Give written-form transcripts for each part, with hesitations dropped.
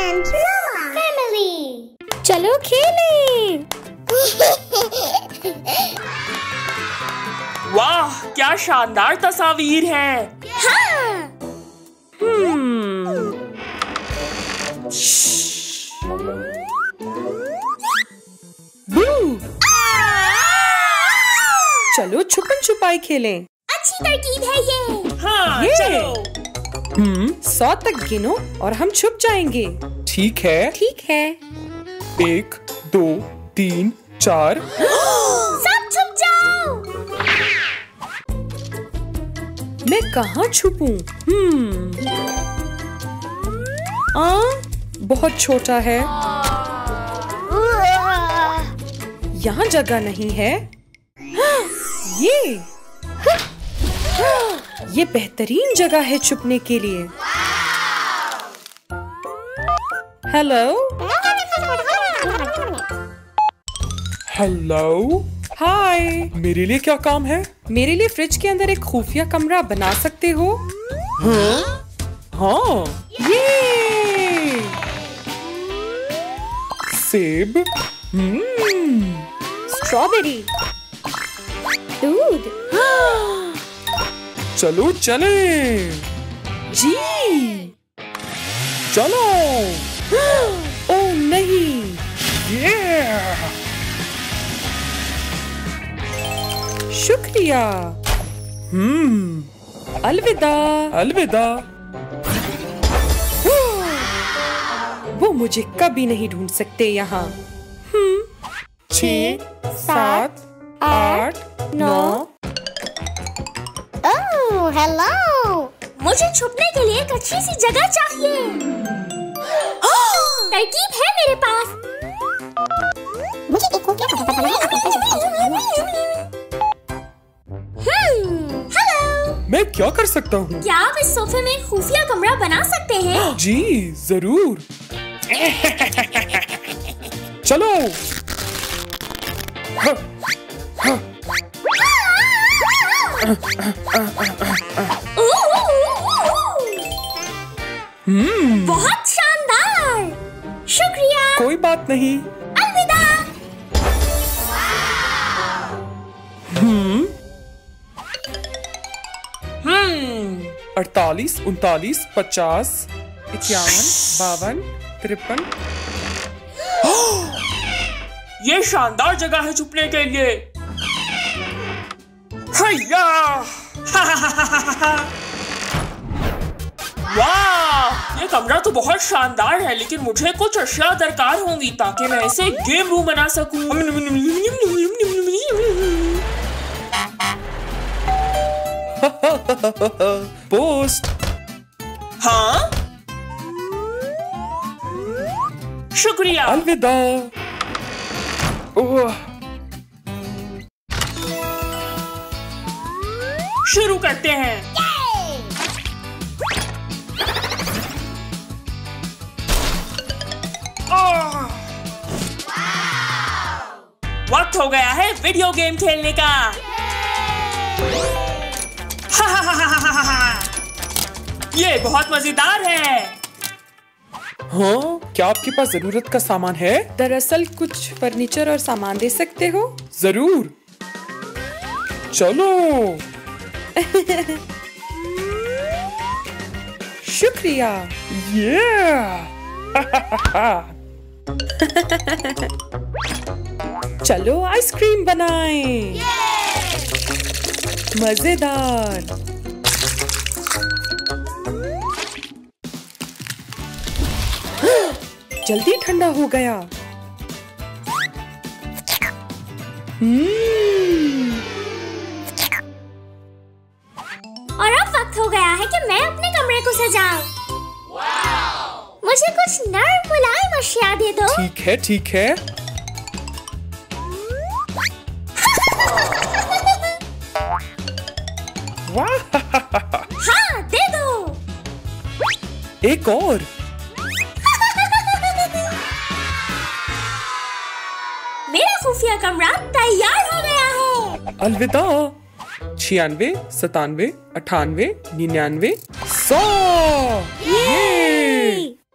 and family. चलो खेलें। वाह, क्या शानदार तस्वीर है। हाँ। चलो छुपन छुपाई खेलें। अच्छी तरकीब है ये। हाँ, ये। चलो। 100 तक गिनो और हम छुप जाएंगे। ठीक है। ठीक है। 1 2 3 4। सब छुप जाओ। मैं कहाँ छुपूं? बहुत छोटा है। यहाँ जगह नहीं है। ये बेहतरीन जगह है छुपने के लिए। हेलो। हेलो। हाय। मेरे लिए क्या काम है? मेरे लिए फ्रिज के अंदर एक खुफिया कमरा बना सकते हो? हाँ। ये सेब। स्ट्रॉबेरी। दूध। चलो चलें। जी। चलो। ओह नहीं। शुक्रिया। अलविदा। अलविदा। वो मुझे कभी नहीं ढूंढ सकते यहाँ। 6 7 8 9। Oh hello. मुझे छुपने के लिए एक अच्छी सी जगह चाहिए। तरकीब है मेरे पास। मुझे एक खुफिया कमरा बनाना है। हेलो। मैं क्या कर सकता हूँ? क्या आप इस सोफे में एक खुफिया कमरा बना सकते हैं? जी जरूर। चलो। बहुत शानदार। शुक्रिया। कोई बात नहीं। अलविदा। 48 39 50 51 52 53। ये शानदार जगह है छुपने के लिए। हैया! वाह, ये कमरा तो बहुत शानदार है, लेकिन मुझे कुछ अशिया दरकार होंगी ताकि मैं इसे गेम रूम बना सकूं। पोस्ट। हाँ? शुक्रिया। अलविदा। ओह। शुरू करते हैं। वक्त हो गया है वीडियो गेम खेलने का। ये बहुत मजेदार है। हाँ, क्या आपके पास जरूरत का सामान है? दरअसल कुछ फर्नीचर और सामान दे सकते हो? जरूर। चलो। शुक्रिया। चलो आइसक्रीम बनाएं। मजेदार। जल्दी ठंडा हो गया। और अब वक्त हो गया है कि मैं अपने कमरे को सजाऊं। मुझे कुछ नर्म मुलायम अशिया दे दो। ठीक है ठीक है। हाँ दे दो। एक और। मेरा खुफिया कमरा तैयार हो गया है। अलविदा। 96 97 98 99 100। ये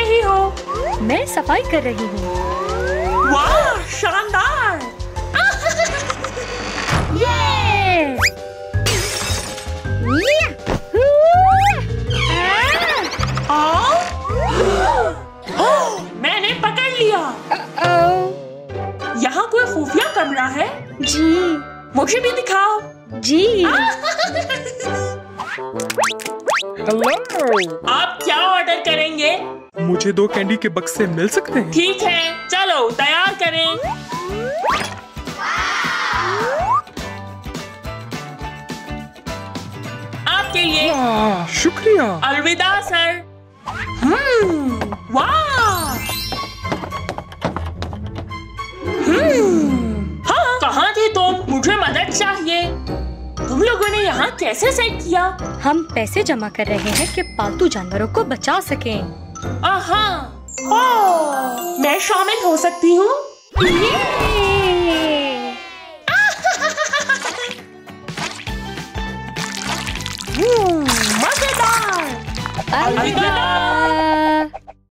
रही हो? मैं सफाई कर रही हूँ। वाह, शानदार! मैंने पकड़ लिया। यहाँ कोई खुफिया कमरा है? जी। मुझे भी दिखाओ। जी। हेलो, आप क्या ऑर्डर करेंगे? मुझे 2 कैंडी के बक्से मिल सकते हैं? ठीक है, चलो तैयार करें। आपके लिए। शुक्रिया। अलविदा सर। वाह! हाँ, कहाँ थे तुम? मुझे मदद चाहिए। तुम लोगों ने यहाँ कैसे सेट किया? हम पैसे जमा कर रहे हैं कि पालतू जानवरों को बचा सकें। मैं शामिल हो सकती हूँ? मजेदार। अलविदा।